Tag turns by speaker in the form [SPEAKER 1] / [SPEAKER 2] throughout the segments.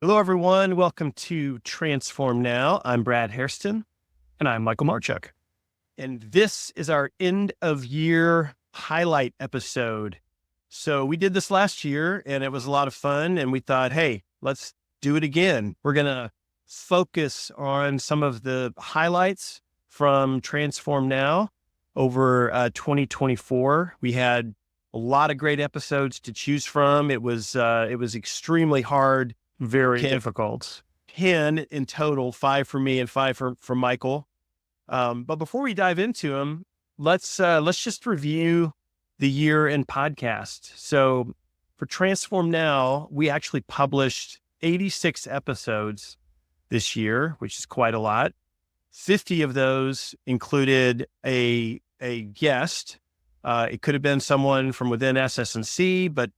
[SPEAKER 1] Hello, everyone. Welcome to Transform Now. I'm Brad Hairston.
[SPEAKER 2] And I'm Michael Marchuk.
[SPEAKER 1] And this is our end of year highlight episode. So we did this last year and it was a lot of fun. And we thought, hey, let's do it again. We're going to focus on some of the highlights from Transform Now over 2024. We had a lot of great episodes to choose from. It was extremely hard.
[SPEAKER 2] Very difficult.
[SPEAKER 1] 10 in total, 5 for me and 5 for Michael. But before we dive into them, let's just review the year in podcast. So for Transform Now, we actually published 86 episodes this year, which is quite a lot. 50 of those included a guest. It could have been someone from within SS&C, but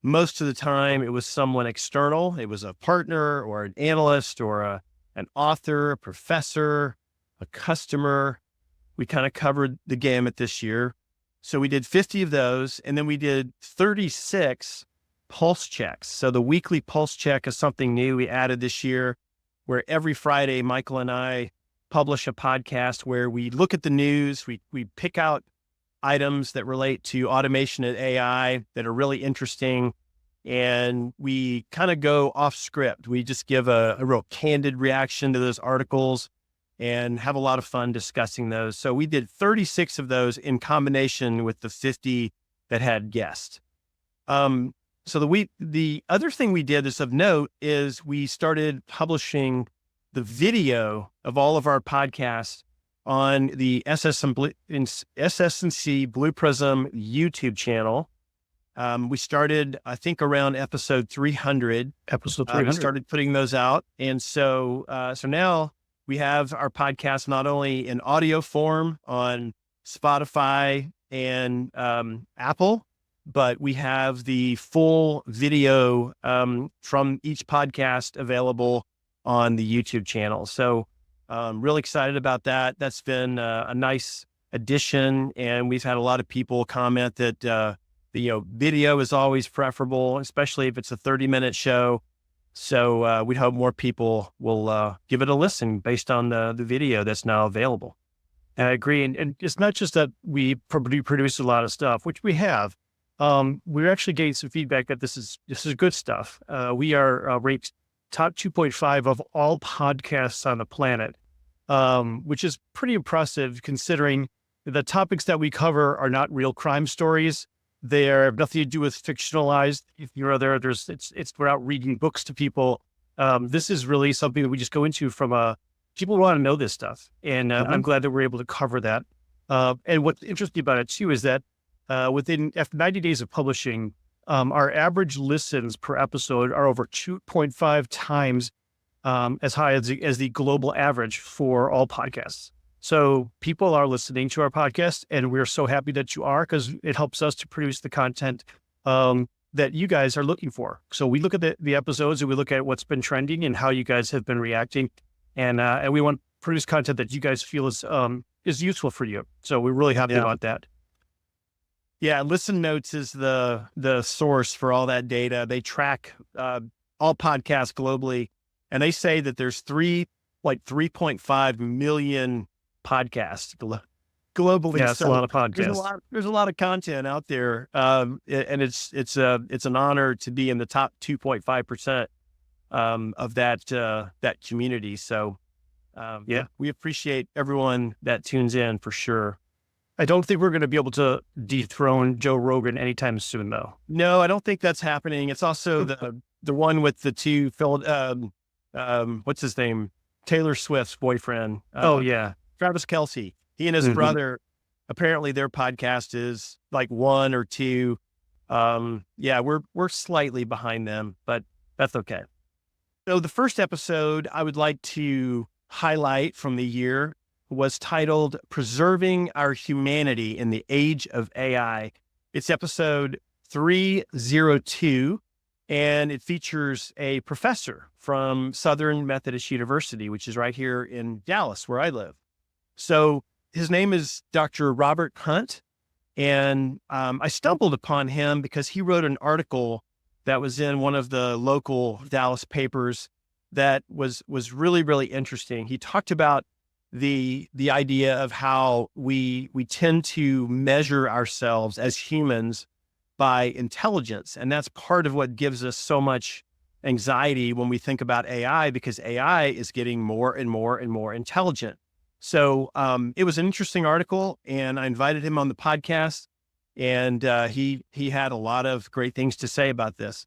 [SPEAKER 1] most of the time it was someone external. It was a partner or an analyst or an author, a professor, a customer. We kind of covered the gamut this year. So we did 50 of those, and then we did 36 pulse checks. So the weekly pulse check is something new we added this year, where every Friday, Michael and I publish a podcast where we look at the news, we pick out items that relate to automation and AI that are really interesting. And we kind of go off script. We just give a real candid reaction to those articles and have a lot of fun discussing those. So we did 36 of those in combination with the 50 that had guests. So the other thing we did that's of note is we started publishing the video of all of our podcasts on the SS&C Blue Prism YouTube channel. We started, I think, around episode 300. We started putting those out. And so now we have our podcast not only in audio form on Spotify and Apple, but we have the full video from each podcast available on the YouTube channel. So really excited about that. That's been a nice addition. And we've had a lot of people comment that, the video is always preferable, especially if it's a 30-minute show. So we hope more people will give it a listen based on the video that's now available.
[SPEAKER 2] I agree. And it's not just that we produce a lot of stuff, which we have. We're actually getting some feedback that this is good stuff. We are ranked top 2.5 of all podcasts on the planet, which is pretty impressive considering the topics that we cover are not real crime stories. They have nothing to do with fictionalized. If you're there, it's we're out reading books to people. This is really something that we just go into from people want to know this stuff. And I'm glad that we're able to cover that. And what's interesting about it too is that after 90 days of publishing, our average listens per episode are over 2.5 times as high as the global average for all podcasts. So people are listening to our podcast, and we're so happy that you are, because it helps us to produce the content that you guys are looking for. So we look at the episodes and we look at what's been trending and how you guys have been reacting, and we want to produce content that you guys feel is useful for you. So we're really happy about that.
[SPEAKER 1] Yeah, Listen Notes is the source for all that data. They track all podcasts globally, and they say that there's 3.5 million podcasts globally.
[SPEAKER 2] Yeah, that's a lot of podcasts.
[SPEAKER 1] There's a lot of content out there, and it's an honor to be in the top 2.5% of that community. So we appreciate everyone that tunes in for sure.
[SPEAKER 2] I don't think we're going to be able to dethrone Joe Rogan anytime soon, though.
[SPEAKER 1] No, I don't think that's happening. It's also the one with the two what's his name? Taylor Swift's boyfriend. Travis Kelce. He and his brother, apparently their podcast is like 1 or 2. We're slightly behind them, but that's okay. So the first episode I would like to highlight from the year was titled Preserving Our Humanity in the Age of AI. It's episode 302, and it features a professor from Southern Methodist University, which is right here in Dallas, where I live. So his name is Dr. Robert Hunt, and I stumbled upon him because he wrote an article that was in one of the local Dallas papers that was really, really interesting. He talked about the idea of how we tend to measure ourselves as humans by intelligence. And that's part of what gives us so much anxiety when we think about AI, because AI is getting more and more and more intelligent. So it was an interesting article, and I invited him on the podcast, and he had a lot of great things to say about this.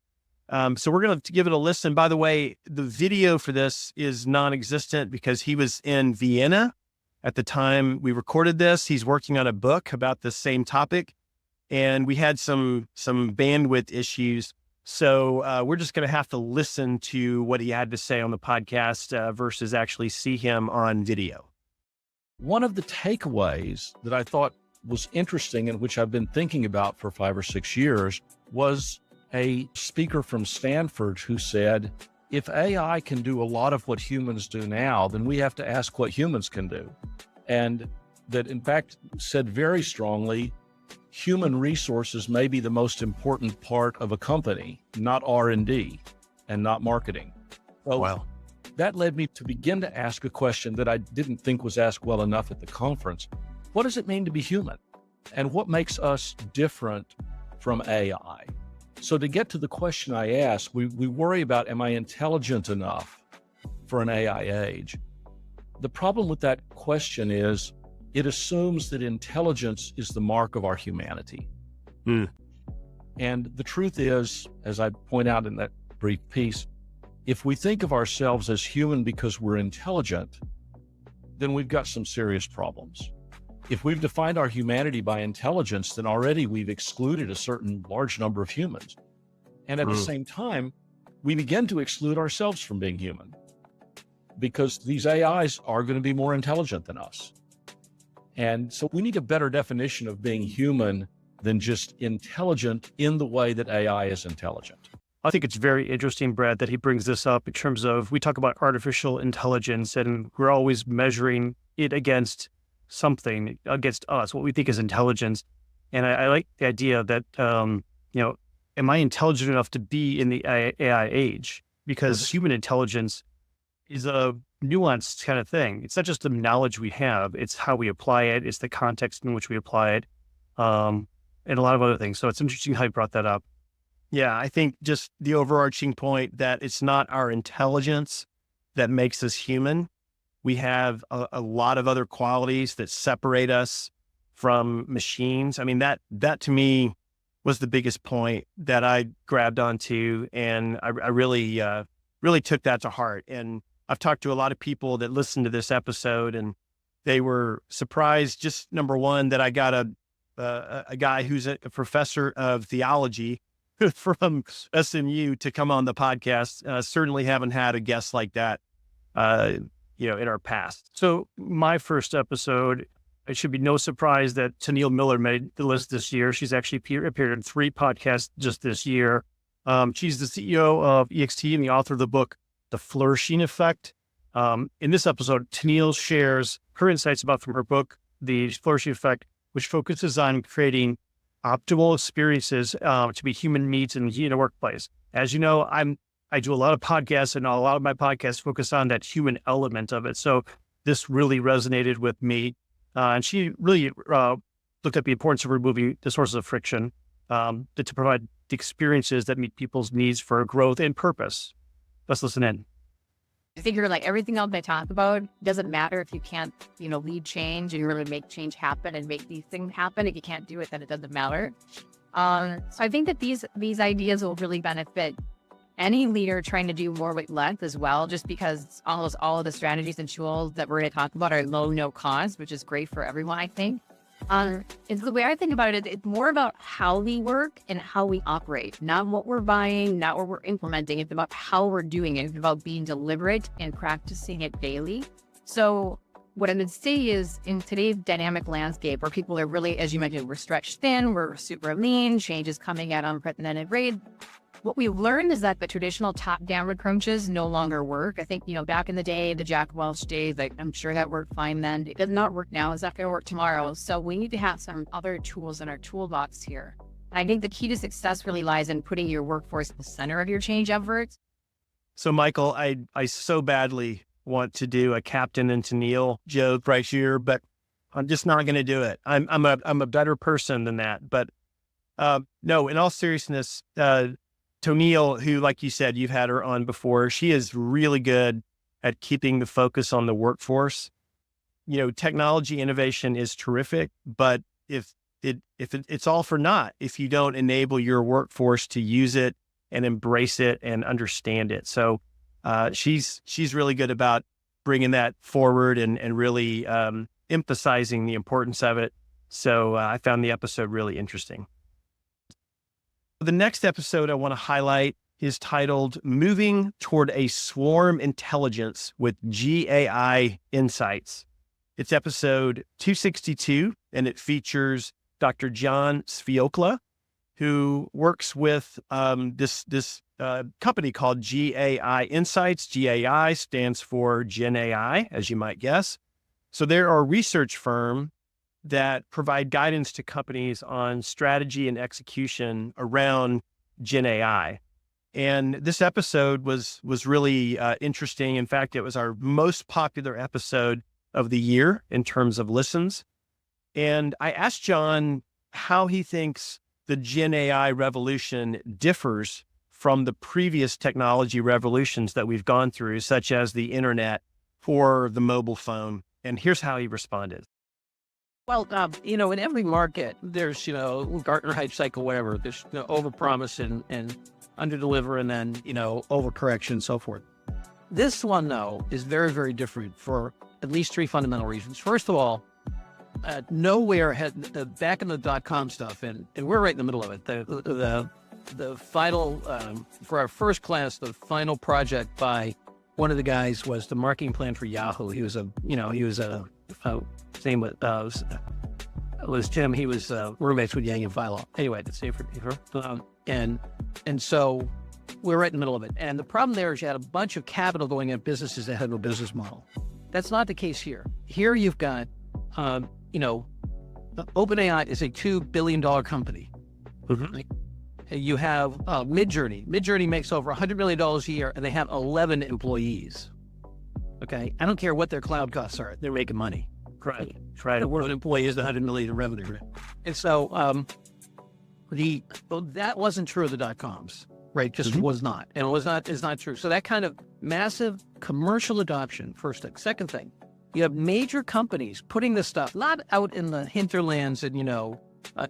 [SPEAKER 1] So we're going to give it a listen. By the way, the video for this is non-existent because he was in Vienna at the time we recorded this. He's working on a book about the same topic, and we had some bandwidth issues. So we're just going to have to listen to what he had to say on the podcast versus actually see him on video.
[SPEAKER 3] One of the takeaways that I thought was interesting, and which I've been thinking about for 5 or 6 years, was a speaker from Stanford who said, if AI can do a lot of what humans do now, then we have to ask what humans can do. And that, in fact, said very strongly, human resources may be the most important part of a company, not R&D and not marketing. So
[SPEAKER 1] Wow.
[SPEAKER 3] That led me to begin to ask a question that I didn't think was asked well enough at the conference. What does it mean to be human? And what makes us different from AI? So to get to the question I asked, we worry about, am I intelligent enough for an AI age? The problem with that question is it assumes that intelligence is the mark of our humanity. And the truth is, as I point out in that brief piece, if we think of ourselves as human because we're intelligent, then we've got some serious problems. If we've defined our humanity by intelligence, then already we've excluded a certain large number of humans. And at the same time, we begin to exclude ourselves from being human because these AIs are going to be more intelligent than us. And so we need a better definition of being human than just intelligent in the way that AI is intelligent.
[SPEAKER 2] I think it's very interesting, Brad, that he brings this up in terms of, we talk about artificial intelligence and we're always measuring it against something, against us, what we think is intelligence. And I like the idea that, am I intelligent enough to be in the AI age? Because human intelligence is a nuanced kind of thing. It's not just the knowledge we have, it's how we apply it, it's the context in which we apply it, and a lot of other things. So it's interesting how you brought that up.
[SPEAKER 1] Yeah, I think just the overarching point that it's not our intelligence that makes us human. We have a lot of other qualities that separate us from machines. I mean, that to me was the biggest point that I grabbed onto, and I really took that to heart. And I've talked to a lot of people that listened to this episode, and they were surprised. Just number one, that I got a guy who's a professor of theology from SMU to come on the podcast. Certainly haven't had a guest like that, in our past.
[SPEAKER 2] So my first episode, it should be no surprise that Tonille Miller made the list this year. She's actually appeared in 3 podcasts just this year. She's the CEO of EXT and the author of the book, The Flourishing Effect. In this episode, Tonille shares her insights from her book, The Flourishing Effect, which focuses on creating optimal experiences to be human needs in the workplace. As you know, I do a lot of podcasts, and a lot of my podcasts focus on that human element of it. So this really resonated with me. And she really looked at the importance of removing the sources of friction to provide the experiences that meet people's needs for growth and purpose. Let's listen in.
[SPEAKER 4] I figure like everything else I talk about doesn't matter if you can't, lead change and really make change happen and make these things happen. If you can't do it, then it doesn't matter. So I think that these ideas will really benefit any leader trying to do more with less as well, just because all of the strategies and tools that we're going to talk about are low, no cost, which is great for everyone, I think. It's the way I think about it, it's more about how we work and how we operate, not what we're buying, not what we're implementing. It's about how we're doing it. It's about being deliberate and practicing it daily. So what I would say is, in today's dynamic landscape where people are really, as you mentioned, we're stretched thin, we're super lean, change is coming at unprecedented rates. What we've learned is that the traditional top-down approaches no longer work. I think, back in the day, the Jack Welch days, I'm sure that worked fine then. It does not work now. It's not going to work tomorrow. So we need to have some other tools in our toolbox here. I think the key to success really lies in putting your workforce at the center of your change efforts.
[SPEAKER 1] So, Michael, I so badly want to do a Captain and Tonille joke right here, but I'm just not going to do it. I'm a better person than that. But no, in all seriousness, Tonille, who, like you said, you've had her on before, she is really good at keeping the focus on the workforce. Technology innovation is terrific, but if it's all for naught if you don't enable your workforce to use it and embrace it and understand it. So she's really good about bringing that forward and really emphasizing the importance of it. So I found the episode really interesting. The next episode I want to highlight is titled Moving Toward a Swarm Intelligence with GAI Insights. It's episode 262, and it features Dr. John Sviokla, who works with this company called GAI Insights. GAI stands for Gen AI, as you might guess. So they're a research firm that provide guidance to companies on strategy and execution around Gen AI. And this episode was really interesting. In fact, it was our most popular episode of the year in terms of listens. And I asked John how he thinks the Gen AI revolution differs from the previous technology revolutions that we've gone through, such as the internet or the mobile phone. And here's how he responded.
[SPEAKER 5] Well, in every market, there's, Gartner hype cycle, whatever. There's overpromise and underdeliver, and then, overcorrection and so forth. This one, though, is very, very different for at least three fundamental reasons. First of all, nowhere had back in the .com stuff, and we're right in the middle of it. The final for our first class, the final project by one of the guys was the marketing plan for Yahoo. He was same with was Tim. He was roommates with Yang and Philo. Anyway, that's safer. And so we're right in the middle of it. And the problem there is you had a bunch of capital going at businesses that had no business model. That's not the case here. Here you've got, OpenAI is a $2 billion company.
[SPEAKER 1] Mm-hmm.
[SPEAKER 5] Right? You have Midjourney. Midjourney makes over $100 million a year, and they have 11 employees. Okay, I don't care what their cloud costs are; they're making money.
[SPEAKER 1] Right.
[SPEAKER 5] One employee is the $100 million in revenue, right? And so that wasn't true of the .coms, right? Just was not, and is not true. So that kind of massive commercial adoption. First thing. Second thing, you have major companies putting this stuff not out in the hinterlands and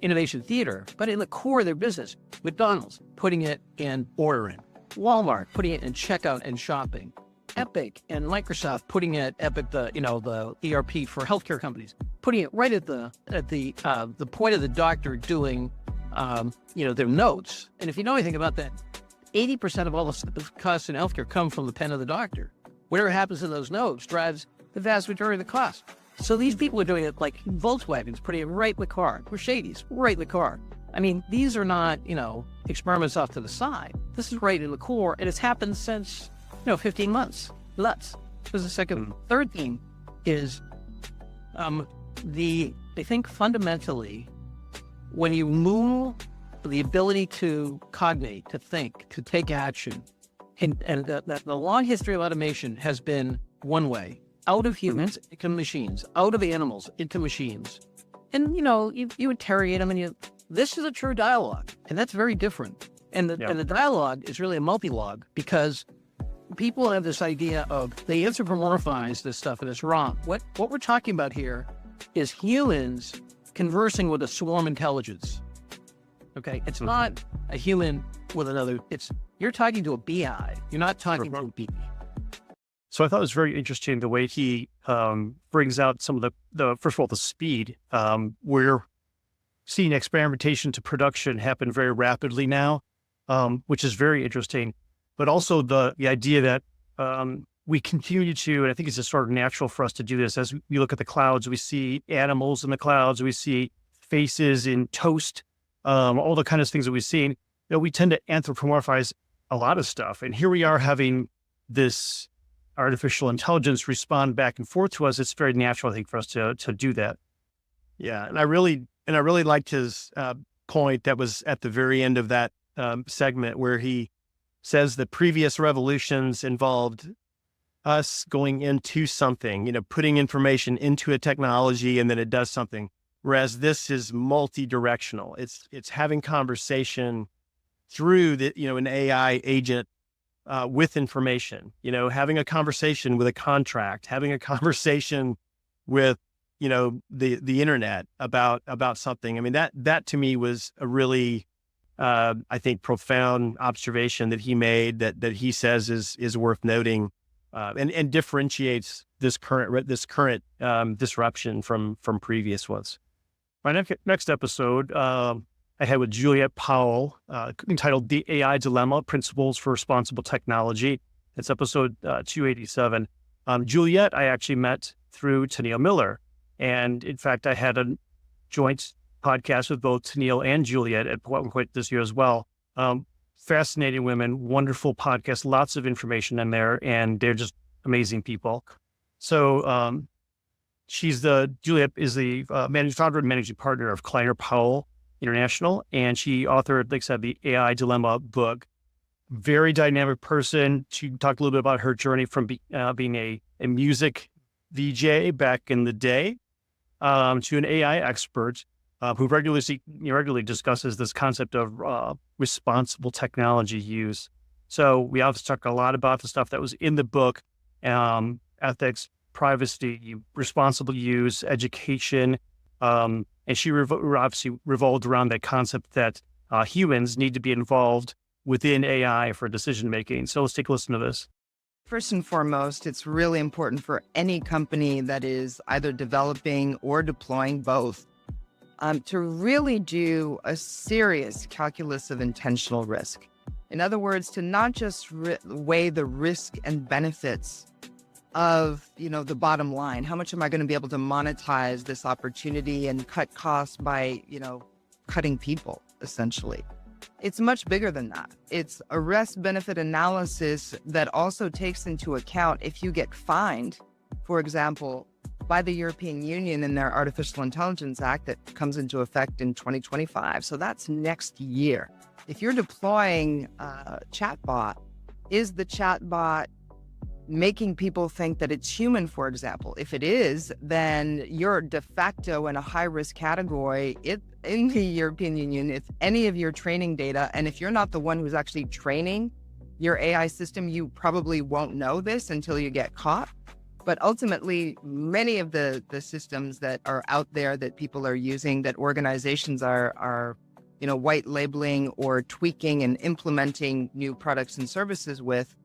[SPEAKER 5] innovation theater, but in the core of their business. McDonald's putting it in ordering, Walmart putting it in checkout and shopping, Epic and Microsoft putting it the ERP for healthcare companies, putting it right at the point of the doctor doing their notes. And if you know anything about that, 80% of all the costs in healthcare come from the pen of the doctor. Whatever happens in those notes drives the vast majority of the cost. So these people are doing it like Volkswagen's putting it right in the car, Mercedes right in the car. I mean, these are not, experiments off to the side. This is right in the core, and it's happened since, 15 months. Nuts. There's a second. Third thing is I think fundamentally, when you move the ability to cognate, to think, to take action, and the long history of automation has been one way. Out of humans into machines, out of animals into machines. And, you interrogate them and this is a true dialogue. And that's very different. And the dialogue is really a multi-log because people have this idea of they anthropomorphize this stuff and it's wrong. What we're talking about here is humans conversing with a swarm intelligence. Okay. It's not a human with another. You're talking to a BI. You're not talking to a BI.
[SPEAKER 2] So I thought it was very interesting the way he brings out some of the first of all, the speed. We're seeing experimentation to production happen very rapidly now, which is very interesting. But also the idea that we continue to, and I think it's just sort of natural for us to do this, as we look at the clouds, we see animals in the clouds, we see faces in toast, all the kind of things that we've seen. We tend to anthropomorphize a lot of stuff. And here we are having this artificial intelligence respond back and forth to us. It's very natural, I think, for us to do that.
[SPEAKER 1] Yeah, and I really liked his point that was at the very end of that segment where he says the previous revolutions involved us going into something, putting information into a technology and then it does something. Whereas this is multi-directional. It's having conversation through an AI agent with information, having a conversation with a contract, having a conversation with, the internet about something. I mean, that to me was a really, I think, profound observation that he made that he says is worth noting, and differentiates this current disruption from previous ones.
[SPEAKER 2] My next episode, I had with Juliette Powell, entitled "The AI Dilemma: Principles for Responsible Technology." It's episode 287. Juliette, I actually met through Tonille Miller. And in fact, I had a joint podcast with both Tonille and Juliette at one point this year as well. Fascinating women, wonderful podcast, lots of information in there, and they're just amazing people. So Juliette is the founder and managing partner of Klein Powell International, and she authored, like I said, the AI Dilemma book. Very dynamic person. She talked a little bit about her journey from being a music VJ back in the day to an AI expert who regularly discusses this concept of responsible technology use. So we also talk a lot about the stuff that was in the book, ethics, privacy, responsible use, education, and she obviously revolved around that concept that humans need to be involved within AI for decision making. So let's take a listen to this.
[SPEAKER 6] First and foremost, it's really important for any company that is either developing or deploying both to really do a serious calculus of intentional risk. In other words, to not just weigh the risk and benefits of, the bottom line. How much am I going to be able to monetize this opportunity and cut costs by, cutting people, essentially? It's much bigger than that. It's a risk-benefit analysis that also takes into account if you get fined, for example, by the European Union in their Artificial Intelligence Act that comes into effect in 2025. So that's next year. If you're deploying a chatbot, is the chatbot making people think that it's human, for example? If it is, then you're de facto in a high-risk category in the European Union. If any of your training data, and if you're not the one who's actually training your AI system, you probably won't know this until you get caught. But ultimately, many of the systems that are out there that people are using, that organizations are white labeling or tweaking and implementing new products and services with,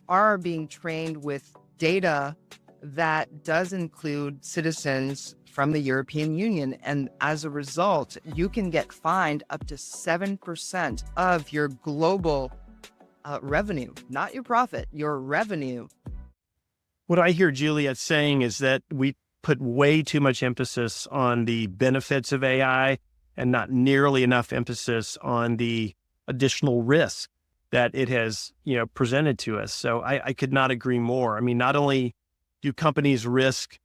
[SPEAKER 6] are being trained with data that does include citizens from the European Union. And as a result, you can get fined up to 7% of your global revenue, not your profit, your revenue.
[SPEAKER 1] What I hear Juliette saying is that we put way too much emphasis on the benefits of AI and not nearly enough emphasis on the additional risk that it has, presented to us. So I could not agree more. I mean, not only do companies risk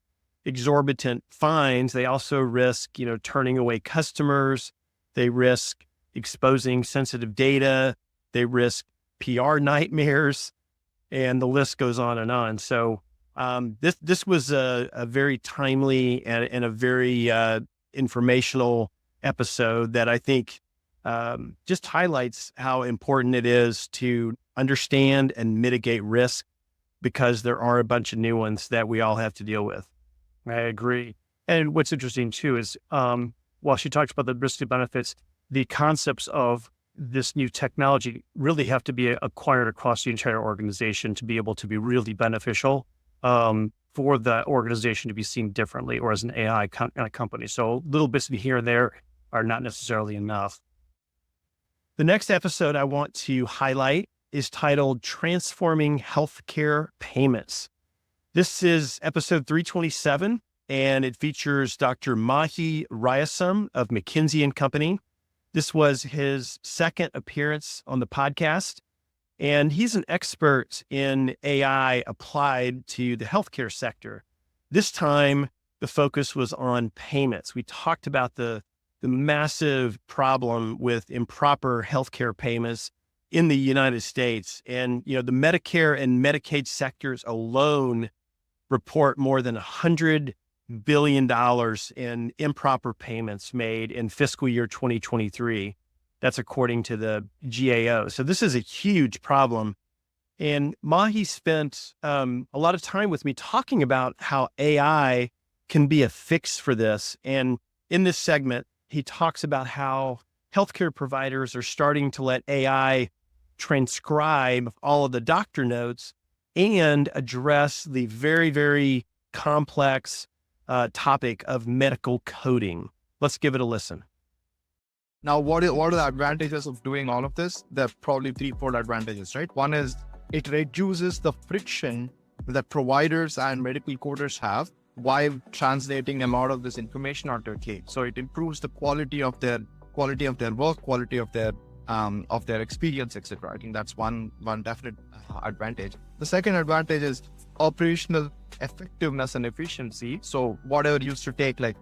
[SPEAKER 1] exorbitant fines, they also risk, turning away customers. They risk exposing sensitive data. They risk PR nightmares, and the list goes on and on. So this was a very timely and a very informational episode that I think just highlights how important it is to understand and mitigate risk, because there are a bunch of new ones that we all have to deal with.
[SPEAKER 2] I agree. And what's interesting too is, while she talks about the risks and benefits, the concepts of this new technology really have to be acquired across the entire organization to be able to be really beneficial for the organization to be seen differently, or as an AI company. So little bits of here and there are not necessarily enough.
[SPEAKER 1] The next episode I want to highlight is titled Transforming Healthcare Payments. This is episode 327, and it features Dr. Mahi Rayasam of McKinsey & Company. This was his second appearance on the podcast, and he's an expert in AI applied to the healthcare sector. This time, the focus was on payments. We talked about the the massive problem with improper healthcare payments in the United States. And, the Medicare and Medicaid sectors alone report more than $100 billion in improper payments made in fiscal year 2023. That's according to the GAO. So this is a huge problem. And Mahi spent a lot of time with me talking about how AI can be a fix for this. And in this segment, he talks about how healthcare providers are starting to let AI transcribe all of the doctor notes and address the very, very complex topic of medical coding. Let's give it a listen.
[SPEAKER 7] Now, what are the advantages of doing all of this? There are probably threefold advantages, right? One is it reduces the friction that providers and medical coders have while translating a lot of this information onto a claim. So it improves the quality of their work, quality of their experience, etc. I think that's one definite advantage. The second advantage is operational effectiveness and efficiency. So whatever used to take like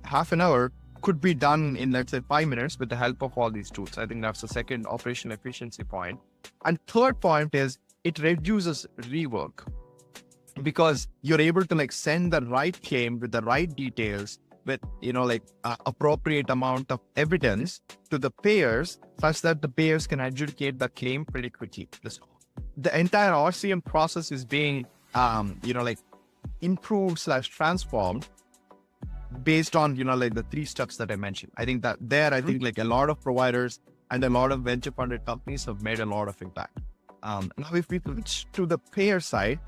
[SPEAKER 7] half an hour could be done in, let's say, 5 minutes with the help of all these tools. I think that's the second operational efficiency point. And third point is it reduces rework, because you're able to send the right claim with the right details, with appropriate amount of evidence to the payers, such that the payers can adjudicate the claim pretty quickly. The entire RCM process is being improved / transformed based on the 3 steps that I mentioned. I think that I think a lot of providers and a lot of venture funded companies have made a lot of impact. Now, if we switch to the payer side,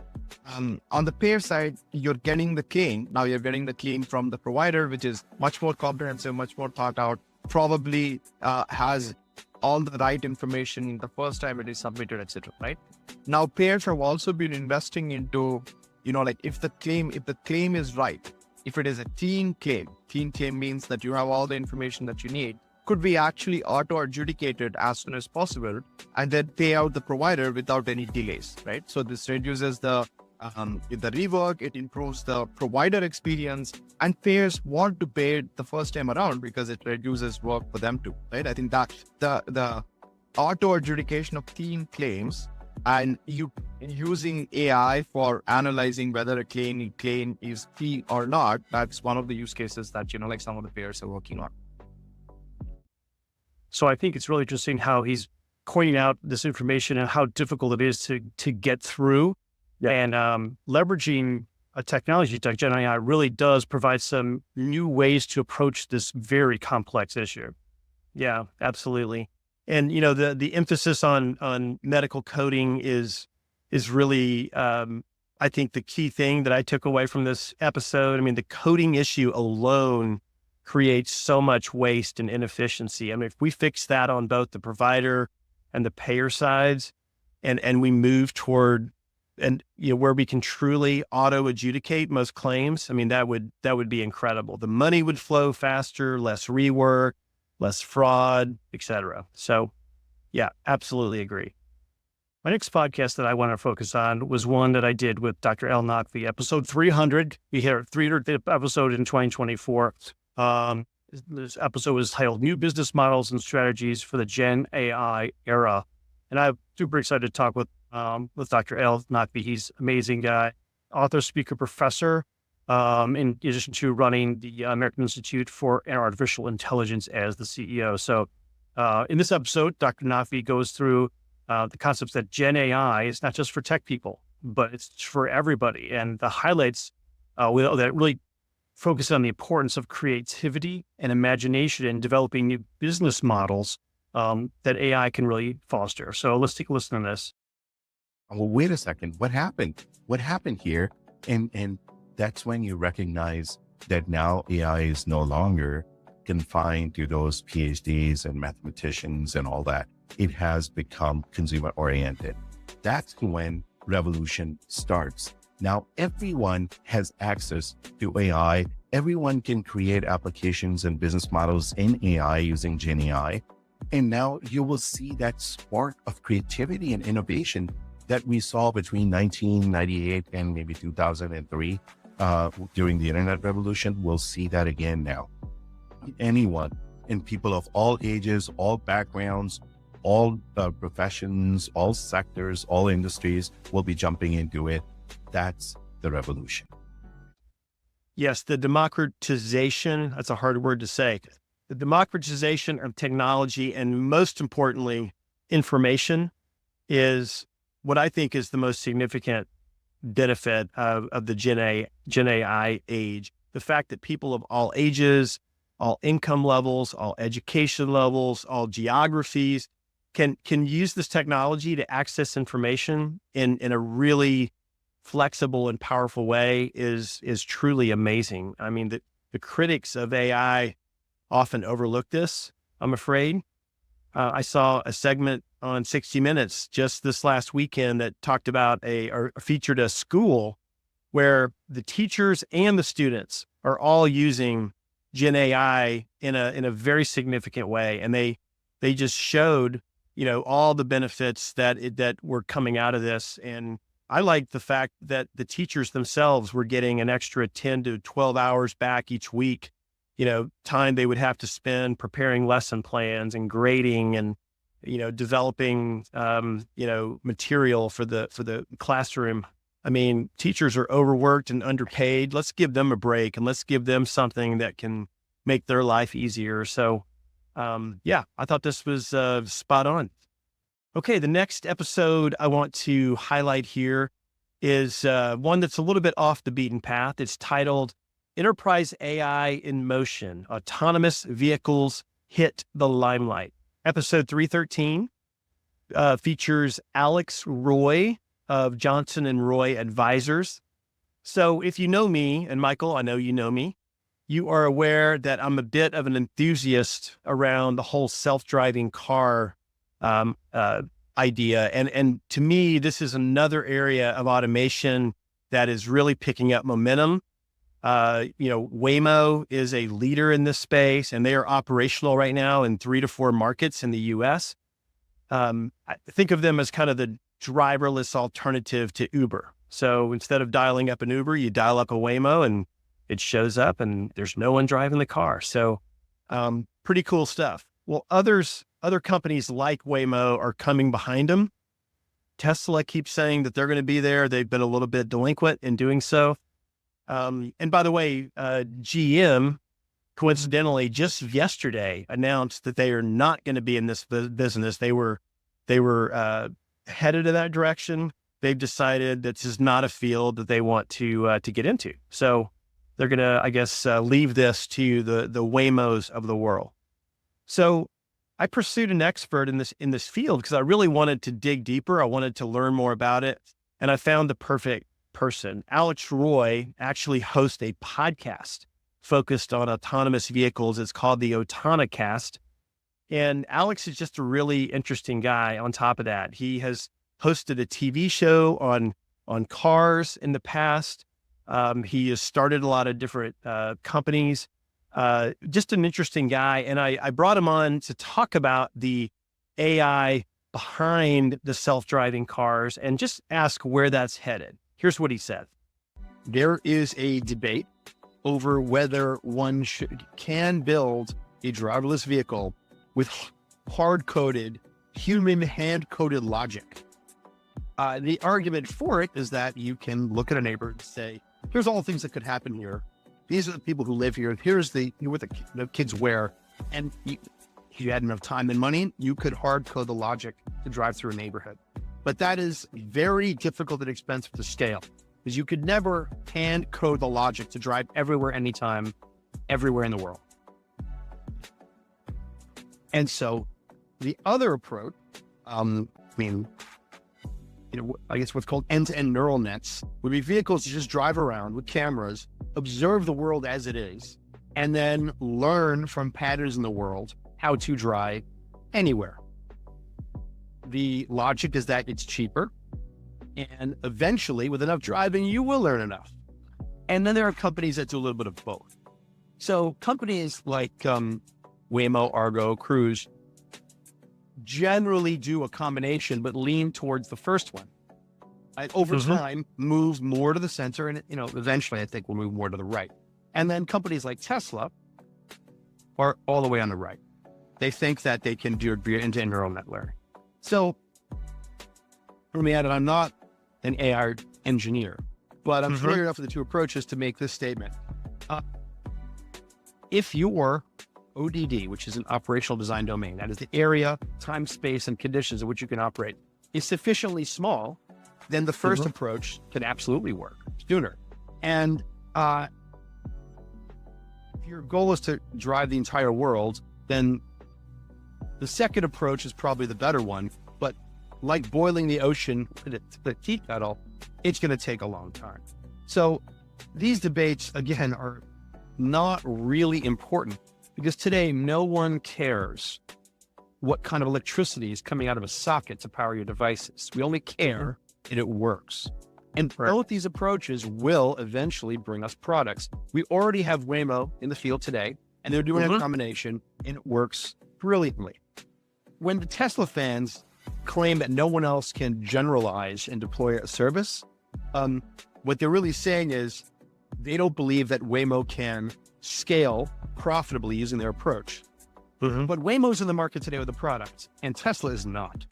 [SPEAKER 7] on the payer side, you're getting the claim. Now you're getting the claim from the provider, which is much more comprehensive, much more thought out, probably has all the right information the first time it is submitted, etc. Right? Now, payers have also been investing into, if the claim is right, if it is a clean claim means that you have all the information that you need, could be actually auto-adjudicated as soon as possible and then pay out the provider without any delays, right? So this reduces the rework, it improves the provider experience, and payers want to pay it the first time around because it reduces work for them too, right? I think that the auto-adjudication of clean claims and using AI for analyzing whether a claim is clean or not, that's one of the use cases that, some of the payers are working on.
[SPEAKER 2] So I think it's really interesting how he's pointing out this information and how difficult it is to get through. Yeah. And leveraging a technology like Gen AI really does provide some new ways to approach this very complex issue. Yeah, absolutely. And, the emphasis on medical coding is really, I think, the key thing that I took away from this episode. I mean, the coding issue alone creates so much waste and inefficiency. I mean, if we fix that on both the provider and the payer sides, and we move toward where we can truly auto adjudicate most claims, I mean, that would be incredible. The money would flow faster, less rework, less fraud, etc. So yeah, absolutely agree. My next podcast that I want to focus on was one that I did with Dr. L. Naqvi, episode 300. We hit our 300th episode in 2024. This episode was titled New Business Models and Strategies for the Gen AI Era. And I'm super excited to talk with Dr. L. Naqvi. He's an amazing guy, author, speaker, professor, in addition to running the American Institute for Artificial Intelligence as the CEO. So in this episode, Dr. Naqvi goes through the concepts that Gen AI is not just for tech people, but it's for everybody. And the highlights that really focus on the importance of creativity and imagination in developing new business models that AI can really foster. So let's take a listen to this.
[SPEAKER 8] Well, wait a second. What happened? What happened here? And that's when you recognize that now AI is no longer confined to those PhDs and mathematicians and all that. It has become consumer oriented. That's when revolution starts. Now, everyone has access to AI. Everyone can create applications and business models in AI using Gen AI. And now you will see that spark of creativity and innovation that we saw between 1998 and maybe 2003 during the internet revolution. We'll see that again now. Anyone and people of all ages, all backgrounds, all professions, all sectors, all industries will be jumping into it. That's the revolution.
[SPEAKER 1] Yes, the democratization, that's a hard word to say. The democratization of technology, and most importantly, information, is what I think is the most significant benefit of the Gen AI age. The fact that people of all ages, all income levels, all education levels, all geographies can use this technology to access information in a really flexible and powerful way is truly amazing. I mean, the critics of AI often overlook this, I'm afraid. I saw a segment on 60 Minutes just this last weekend that talked about or featured a school where the teachers and the students are all using Gen AI in a very significant way. And they just showed, all the benefits that were coming out of this. And I liked the fact that the teachers themselves were getting an extra 10 to 12 hours back each week, time they would have to spend preparing lesson plans and grading and, developing, material for the classroom. I mean, teachers are overworked and underpaid. Let's give them a break and let's give them something that can make their life easier. So, I thought this was spot on. Okay, the next episode I want to highlight here is one that's a little bit off the beaten path. It's titled Enterprise AI in Motion, Autonomous Vehicles Hit the Limelight. Episode 313 features Alex Roy of Johnson & Roy Advisors. So if you know me, and Michael, I know you know me, you are aware that I'm a bit of an enthusiast around the whole self-driving car idea. And to me, this is another area of automation that is really picking up momentum. Waymo is a leader in this space, and they are operational right now in 3 to 4 markets in the US. I think of them as kind of the driverless alternative to Uber. So instead of dialing up an Uber, you dial up a Waymo and it shows up and there's no one driving the car. So pretty cool stuff. Well, other companies like Waymo are coming behind them. Tesla keeps saying that they're going to be there. They've been a little bit delinquent in doing so. And by the way, GM, coincidentally, just yesterday announced that they are not going to be in this business. They were headed in that direction. They've decided that this is not a field that they want to get into. So they're going to, I guess, leave this to the Waymos of the world. So I pursued an expert in this field because I really wanted to dig deeper. I wanted to learn more about it. And I found the perfect person. Alex Roy actually hosts a podcast focused on autonomous vehicles. It's called the Autonocast. And Alex is just a really interesting guy on top of that. He has hosted a TV show on cars in the past. He has started a lot of different companies. Just an interesting guy. And I brought him on to talk about the AI behind the self-driving cars and just ask where that's headed. Here's what he said.
[SPEAKER 7] There is a debate over whether one can build a driverless vehicle with hard-coded, human hand-coded logic. The argument for it is that you can look at a neighbor and say, here's all the things that could happen here. These are the people who live here. Here's what the kids wear. And if you had enough time and money, you could hard code the logic to drive through a neighborhood. But that is very difficult and expensive to scale because you could never hand code the logic to drive everywhere, anytime, everywhere in the world. And so the other approach, I guess what's called end-to-end neural nets would be vehicles that just drive around with cameras, observe the world as it is, and then learn from patterns in the world how to drive anywhere. The logic is that it's cheaper, and eventually, with enough driving, you will learn enough. And then there are companies that do a little bit of both. So companies like Waymo, Argo, Cruise generally do a combination, but lean towards the first one. Over time, move more to the center, and eventually, I think we'll move more to the right. And then companies like Tesla
[SPEAKER 1] are all the way on the right. They think that they can do end-to-end neural net learning. So let me add that I'm not an AI engineer, but I'm familiar enough with the two approaches to make this statement. If your ODD, which is an operational design domain, that is the area, time, space, and conditions in which you can operate, is sufficiently small, then the first approach can absolutely work sooner. And if your goal is to drive the entire world, then the second approach is probably the better one. But like boiling the ocean with a tea kettle, it's going to take a long time. So these debates, again, are not really important because today no one cares what kind of electricity is coming out of a socket to power your devices. We only care that it works. And both these approaches will eventually bring us products. We already have Waymo in the field today, and they're doing a combination, and it works brilliantly. When the Tesla fans claim that no one else can generalize and deploy a service, what they're really saying is they don't believe that Waymo can scale profitably using their approach. But Waymo's in the market today with a product, and Tesla is not.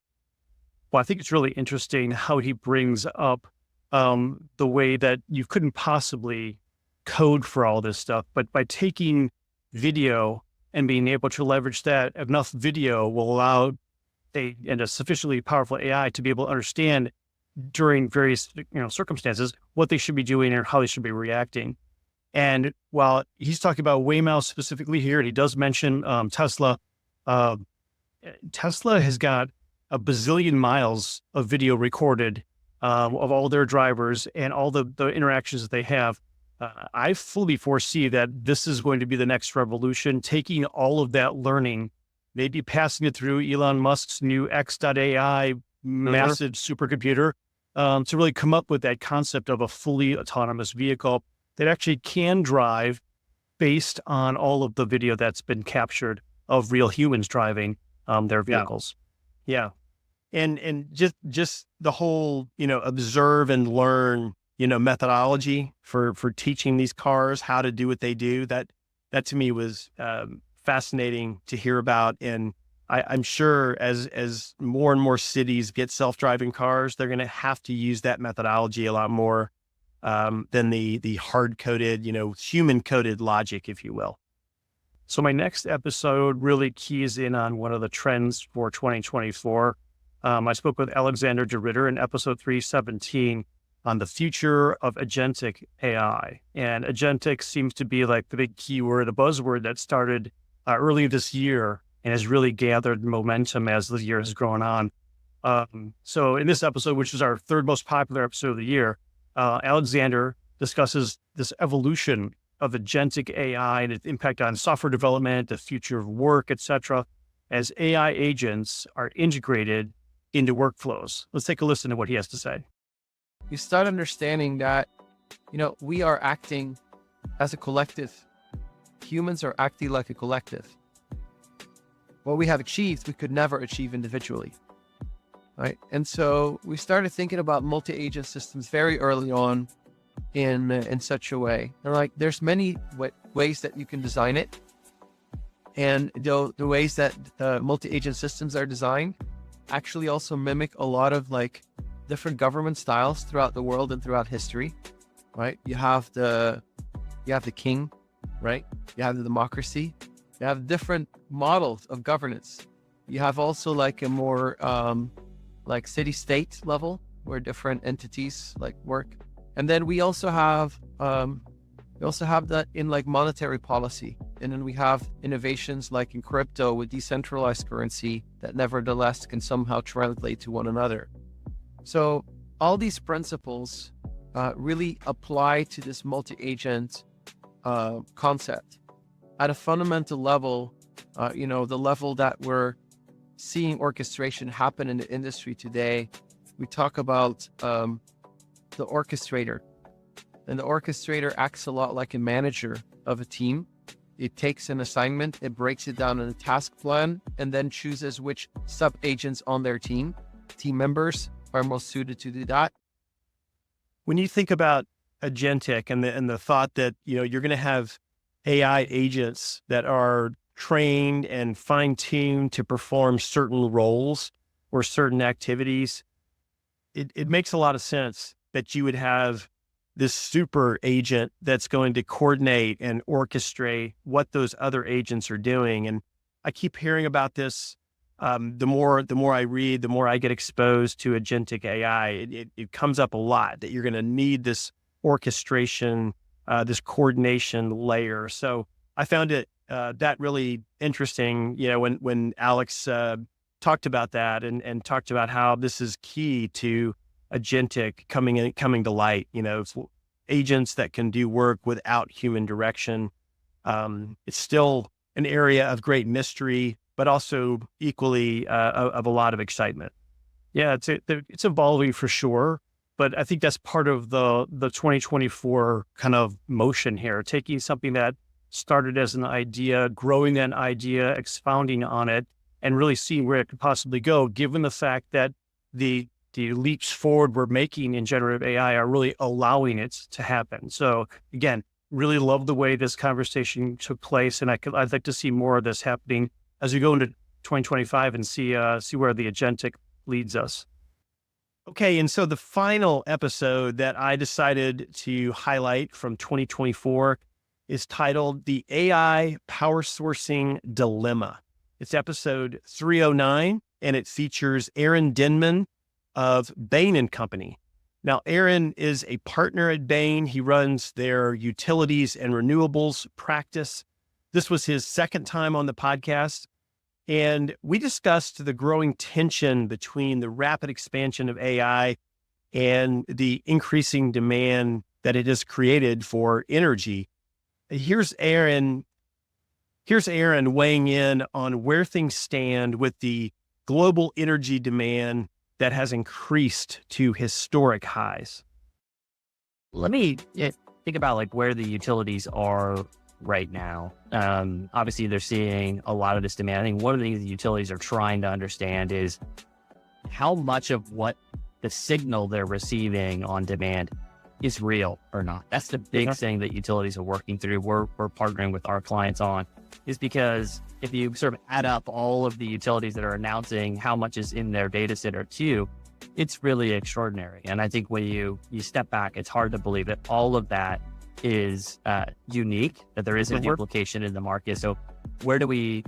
[SPEAKER 2] Well, I think it's really interesting how he brings up the way that you couldn't possibly code for all this stuff, but by taking video and being able to leverage that, enough video will allow a sufficiently powerful AI to be able to understand during various circumstances what they should be doing or how they should be reacting. And while he's talking about Waymo specifically here, and he does mention Tesla, Tesla has got a bazillion miles of video recorded of all their drivers and all the interactions that they have. I fully foresee that this is going to be the next revolution, taking all of that learning, maybe passing it through Elon Musk's new X.AI massive supercomputer to really come up with that concept of a fully autonomous vehicle that actually can drive based on all of the video that's been captured of real humans driving their vehicles.
[SPEAKER 1] Yeah. And just the whole, observe and learn, methodology for teaching these cars how to do what they do. That to me was fascinating to hear about. And I'm sure as more and more cities get self-driving cars, they're going to have to use that methodology a lot more than the hard-coded, human-coded logic, if you will.
[SPEAKER 2] So my next episode really keys in on one of the trends for 2024. I spoke with Alexander DeRitter in episode 317 on the future of agentic AI. And agentic seems to be like the big keyword, a buzzword that started early this year and has really gathered momentum as the year has gone on. So in this episode, which is our third most popular episode of the year, Alexander discusses this evolution of agentic AI and its impact on software development, the future of work, etc., as AI agents are integrated into workflows. Let's take a listen to what he has to say.
[SPEAKER 9] You start understanding that, we are acting as a collective. Humans are acting like a collective. What we have achieved, we could never achieve individually, right? And so we started thinking about multi-agent systems very early on in such a way. And there's many ways that you can design it. And the ways that multi-agent systems are designed actually also mimic a lot of different government styles throughout the world and throughout history, right? You have the king, right? You have the democracy. You have different models of governance. You have also a more city-state level where different entities work. And then we also have that in monetary policy. And then we have innovations in crypto with decentralized currency that nevertheless can somehow translate to one another. So all these principles really apply to this multi-agent concept. At a fundamental level, the level that we're seeing orchestration happen in the industry today, we talk about the orchestrator. And the orchestrator acts a lot like a manager of a team. It takes an assignment, it breaks it down in a task plan, and then chooses which sub-agents on their team members are most suited to do that.
[SPEAKER 1] When you think about agentic and the thought that, you're going to have AI agents that are trained and fine-tuned to perform certain roles or certain activities, it makes a lot of sense that you would have this super agent that's going to coordinate and orchestrate what those other agents are doing. And I keep hearing about this. The more I read, the more I get exposed to agentic AI. It comes up a lot that you're going to need this orchestration, this coordination layer. So I found it that really interesting. When Alex talked about that and talked about how this is key to agentic coming to light. Agents that can do work without human direction. It's still an area of great mystery, but also equally of a lot of excitement.
[SPEAKER 2] Yeah, it's evolving for sure, but I think that's part of the 2024 kind of motion here, taking something that started as an idea, growing that idea, expounding on it, and really seeing where it could possibly go, given the fact that the leaps forward we're making in generative AI are really allowing it to happen. So again, really love the way this conversation took place, and I'd like to see more of this happening as we go into 2025 and see where the agentic leads us.
[SPEAKER 1] Okay, and so the final episode that I decided to highlight from 2024 is titled The AI Power Sourcing Dilemma. It's episode 309, and it features Aaron Denman of Bain & Company. Now, Aaron is a partner at Bain. He runs their utilities and renewables practice. This was his second time on the podcast, and we discussed the growing tension between the rapid expansion of AI and the increasing demand that it has created for energy. Here's Aaron weighing in on where things stand with the global energy demand that has increased to historic highs.
[SPEAKER 10] Let me think about where the utilities are right now. Obviously, they're seeing a lot of this demand. I think one of the things the utilities are trying to understand is how much of what the signal they're receiving on demand is real or not. That's the big thing that utilities are working through. We're partnering with our clients on, is because if you sort of add up all of the utilities that are announcing how much is in their data center queue, it's really extraordinary. And I think when you step back, it's hard to believe that all of that is unique, that there is a duplication in the market. So where do we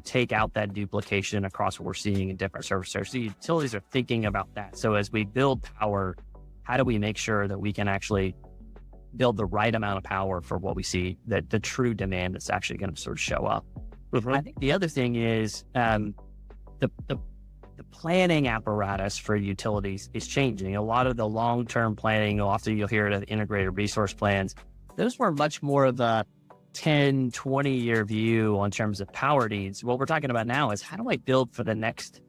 [SPEAKER 10] take out that duplication across what we're seeing in different services? So utilities are thinking about that. So as we build power, how do we make sure that we can actually build the right amount of power for what we see, that the true demand that's actually going to sort of show up? I think the other thing is the planning apparatus for utilities is changing. A lot of the long-term planning, often you'll hear it of integrated resource plans, those were much more of a 10, 20-year view on terms of power needs. What we're talking about now is, how do I build for the next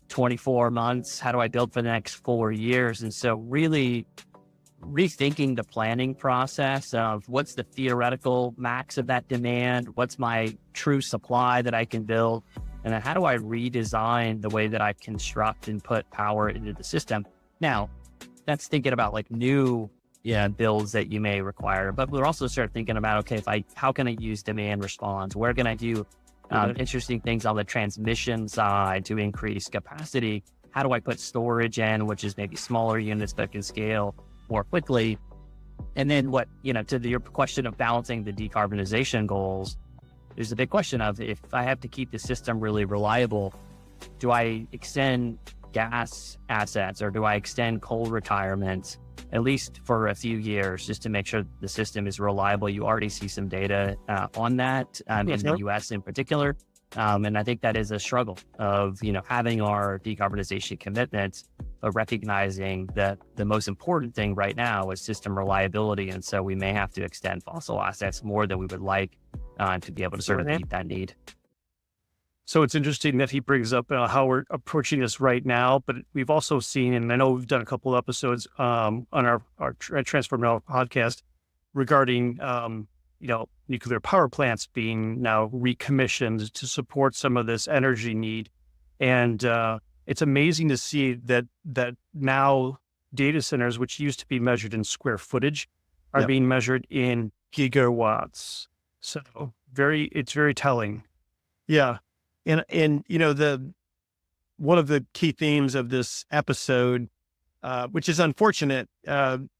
[SPEAKER 10] 24 months? How do I build for the next 4 years? And so really rethinking the planning process of what's the theoretical max of that demand, what's my true supply that I can build, and then how do I redesign the way that I construct and put power into the system? Now, that's thinking about new builds that you may require, but we're also start thinking about, okay, how can I use demand response? Where can I do interesting things on the transmission side to increase capacity? How do I put storage in, which is maybe smaller units that can scale more quickly? And then to your question of balancing the decarbonization goals, there's a big question of, if I have to keep the system really reliable, do I extend gas assets or do I extend coal retirements, at least for a few years, just to make sure the system is reliable? You already see some data on that in the US in particular. And I think that is a struggle of, having our decarbonization commitments, but recognizing that the most important thing right now is system reliability. And so we may have to extend fossil assets more than we would like to be able to sort of meet that need.
[SPEAKER 2] So it's interesting that he brings up how we're approaching this right now, but we've also seen, and I know we've done a couple of episodes on our Transform Now podcast regarding, nuclear power plants being now recommissioned to support some of this energy need. And it's amazing to see that now data centers, which used to be measured in square footage, are being measured in gigawatts. So it's very telling. Yeah. And one of the key themes of this episode, which is unfortunate,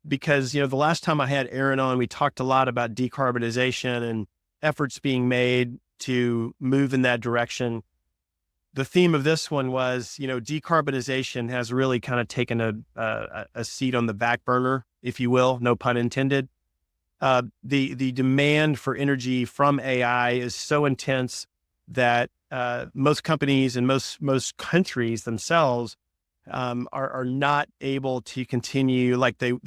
[SPEAKER 2] because, the last time I had Aaron on, we talked a lot about decarbonization and efforts being made to move in that direction. The theme of this one was, decarbonization has really kind of taken a seat on the back burner, if you will, no pun intended. The demand for energy from AI is so intense that most companies and most countries themselves are not able to continue, like they're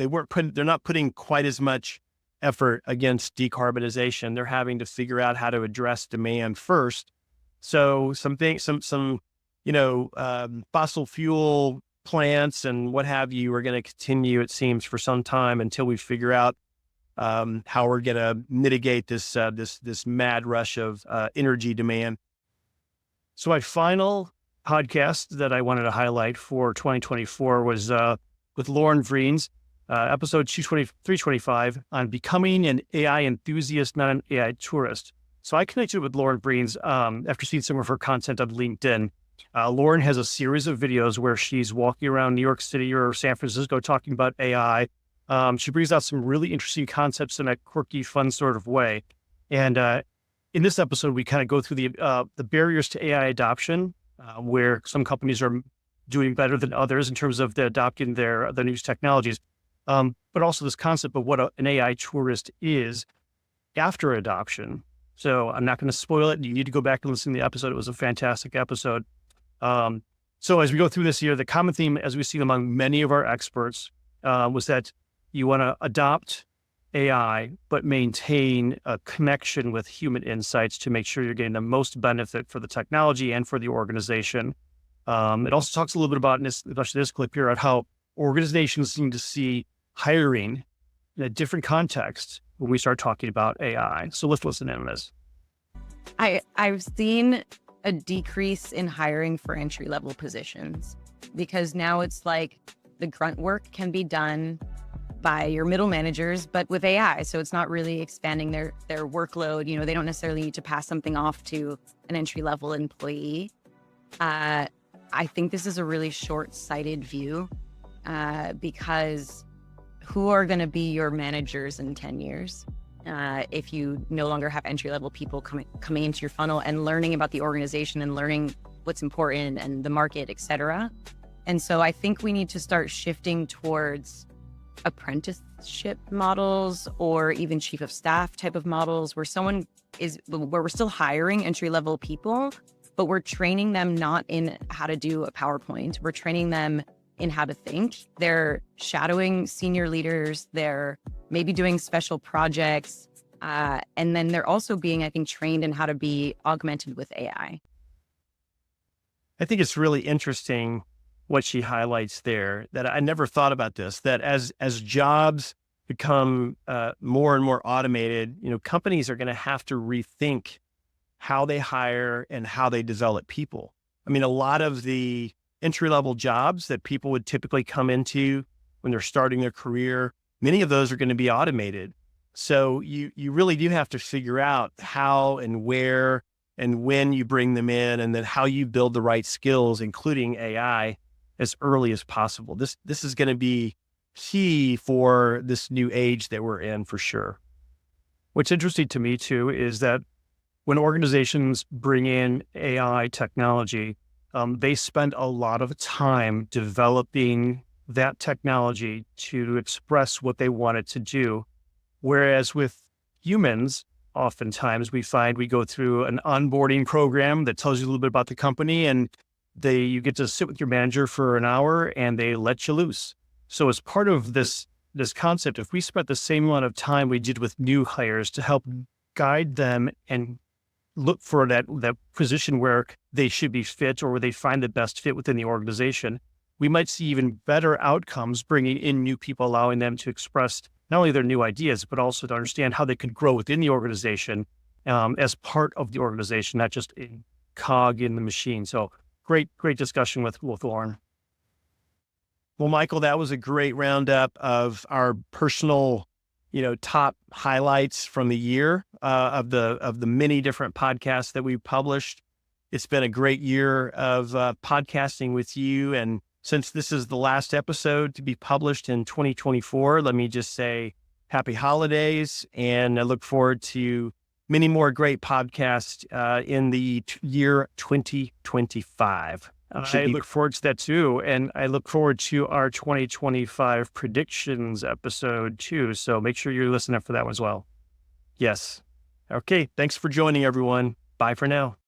[SPEAKER 2] not putting quite as much effort against decarbonization. They're having to figure out how to address demand first. So fossil fuel plants and what have you are going to continue, it seems, for some time until we figure out how we're going to mitigate this mad rush of energy demand. So my final podcast that I wanted to highlight for 2024 was with Lauren Vriens, episode 325 on becoming an AI enthusiast, not an AI tourist. So I connected with Lauren Vriens after seeing some of her content on LinkedIn. Lauren has a series of videos where she's walking around New York City or San Francisco talking about AI. She brings out some really interesting concepts in a quirky, fun sort of way. And in this episode, we kind of go through the barriers to AI adoption, where some companies are doing better than others in terms of adopting the new technologies, but also this concept of what an AI tourist is after adoption. So I'm not going to spoil it. You need to go back and listen to the episode. It was a fantastic episode. So as we go through this year, the common theme, as we see among many of our experts, was that you want to adopt AI, but maintain a connection with human insights to make sure you're getting the most benefit for the technology and for the organization. It also talks a little bit about, especially this clip here, on how organizations need to see hiring in a different context when we start talking about AI. So let's listen in on this.
[SPEAKER 4] I've seen a decrease in hiring for entry-level positions because now it's like the grunt work can be done by your middle managers, but with AI. So it's not really expanding their workload. They don't necessarily need to pass something off to an entry-level employee. I think this is a really short-sighted view because who are going to be your managers in 10 years if you no longer have entry-level people coming into your funnel and learning about the organization and learning what's important and the market, et cetera. And so I think we need to start shifting towards apprenticeship models or even chief of staff type of models where we're still hiring entry-level people, but we're training them not in how to do a PowerPoint. We're training them in how to think. They're shadowing senior leaders. They're maybe doing special projects. And then they're also being, I think, trained in how to be augmented with AI.
[SPEAKER 1] I think it's really interesting what she highlights there, that I never thought about this, that as jobs become more and more automated, companies are going to have to rethink how they hire and how they develop people. I mean, a lot of the entry-level jobs that people would typically come into when they're starting their career, many of those are going to be automated. So you really do have to figure out how and where and when you bring them in, and then how you build the right skills, including AI, as early as possible. This is going to be key for this new age that we're in, for sure.
[SPEAKER 2] What's interesting to me too is that when organizations bring in AI technology, they spend a lot of time developing that technology to express what they want it to do. Whereas with humans, oftentimes we find we go through an onboarding program that tells you a little bit about the company, and you get to sit with your manager for an hour and they let you loose. So as part of this concept, if we spent the same amount of time we did with new hires to help guide them and look for that position where they should be fit or where they find the best fit within the organization, we might see even better outcomes bringing in new people, allowing them to express not only their new ideas, but also to understand how they could grow within the organization as part of the organization, not just a cog in the machine. So great discussion with Lauren.
[SPEAKER 1] Well, Michael, that was a great roundup of our personal, top highlights from the year of the many different podcasts that we've published. It's been a great year of podcasting with you. And since this is the last episode to be published in 2024, let me just say happy holidays. And I look forward to many more great podcasts in the year 2025.
[SPEAKER 2] I look forward to that too. And I look forward to our 2025 predictions episode too. So make sure you're listening for that one as well.
[SPEAKER 1] Yes. Okay. Thanks for joining, everyone. Bye for now.